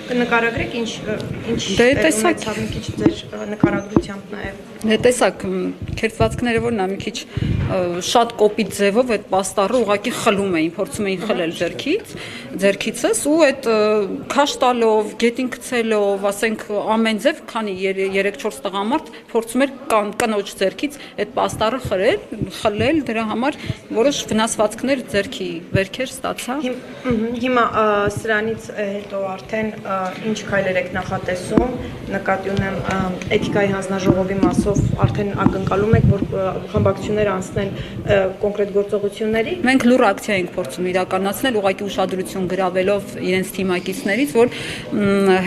Կնկարագրեք ինչ ունեցավ մի քիչ ձեր նկարագրությամբ նաև։ Դե տեսակ քերծվածքները որ նա մի քիչ շատ կոպիտ ձևով այդ պաստառը ուղղակի խլում էին, փորձում էին խլել ձեռքիցս ու այդ քաշ տալով, գետին գցելով, ասենք ամեն ձև, քանի 3-4 տղամարդ փորձում էր կնոջ ձեռքից այդ պաստառը խլել, դրա համար որոշ վնասվածքներ ձեռքի վերքեր ստացա։ Հիմա սրանից հետո արդեն ինչ քայլեր եք նախատեսում, նկատի ունեմ էթիկայի հանձնաժողովի մասով արդեն ակնկալում եք, որ խմբակցությունները անցնեն կոնկրետ գործողությունների։ Մենք լուր ակցիա ենք փորձում իրականացնել, ուղղակի ուշադրություն գրավելով իրենց թիմակիցներից, որ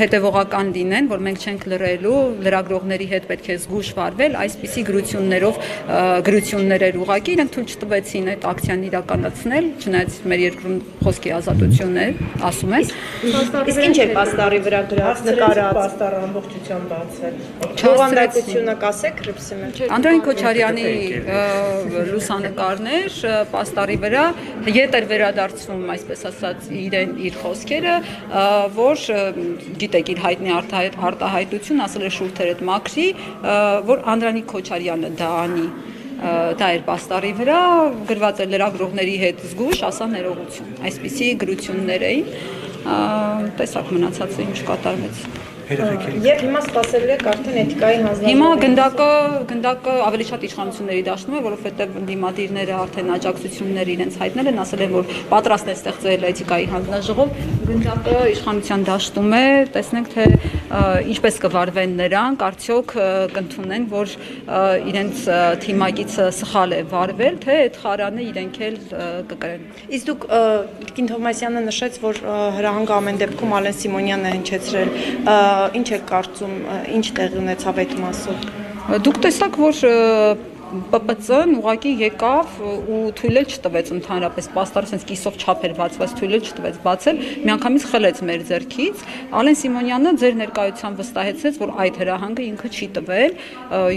հետևողական լինեն, որ մենք չենք լռելու, լրագրողների հետ պետք է զգույշ վարվել, այսպիսի գրություններ էր ուղղակի, իրենք թույլ չտվեցին այդ ակցիան իրականացնել, չնայած մեր երկրում խոսքի ազատություն է, ասում ես։ Իսկ ինչ է պաստառի վրա գրած, նկարած։ Պաստառը ամբողջությամբ բացել։ Բովանդակությունը կասեք Ռիփսի մեջ։ Անդրանիկ Քոչարյանի լուսանկարներ պաստառի վրա ետ էր վերադարձում, այսպես ասած, իր խոսքերը, որ գիտեք իր հայտնի արտահայտություն, ասել է շուրթերդ մաքրի, որ Անդրանիկ Քոչարյանը դա անի։ Դա էր պաստառի վրա, գրված էր լրագրողների հետ զգույշ, ասա ներողություն։ Այսպիսի գրություններ էին, տեսակ մնացածը ինչ կատարվեց։ Եվ հիմա սպասելու եք արդեն էթիկայի հանձնաժողովի։ Հիմա գնդակը ավելի շատ իշխանությունների դաշտում է, որովհետև դիմադիրները արդեն աջակցություններ իրենց հայտնել են, ասել են, որ պատրաստ է ստեղծել էթիկայի հանձնաժողով, գնդակը իշխանության դաշտում է, տեսնենք թե ինչպես կվարվեն նրանք, արդյոք կընդունեն, որ իրենց թիմակիցը սխալ է վարվել, թե այդ խարանը իրենք էլ կկրեն։ Իսկ դուք Տիկին Թովմասյանը նշեց, որ հրահանգը ամեն դեպքում Ալեն Սիմոնյանն է հնչեցրել, ինչ եք կարծում, ինչ տեղի ունեցավ այդ մասով։ Դուք տեսաք, որ ՊՊՑ-ն ուղղակի եկավ ու թույլ էլ չտվեց ընդհանրապես պաստառը sense կիսով չափ էր բացված, թույլ էլ չտվեց բացել, միանգամից խլեց մեր ձեռքից։ Ալեն Սիմոնյանը ձեր ներկայությամբ վստահեցրեց, որ այդ հրահանգը ինքը չի տվել,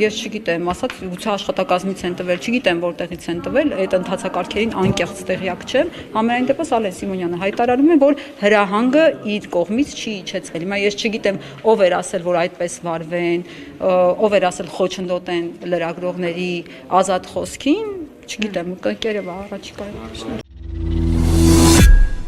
ես չգիտեմ, ասած գուցե աշխատակազմից են տվել, չգիտեմ որտեղից են տվել, այդ ընթացակարգերին անկեղծ տեղյակ չեմ։ Համենայն դեպս Ալեն Սիմոնյանը հայտարարում է, որ հրահանգը իր կողմից չի իջեցվել։ Հիմա ես չգիտեմ ով էր ասել, որ այդպես վարվեն, ով էր ասել խոչընդոտեն լրագրողների ազատ խոսքին, չգիտեմ, կերևա առաջիկայում։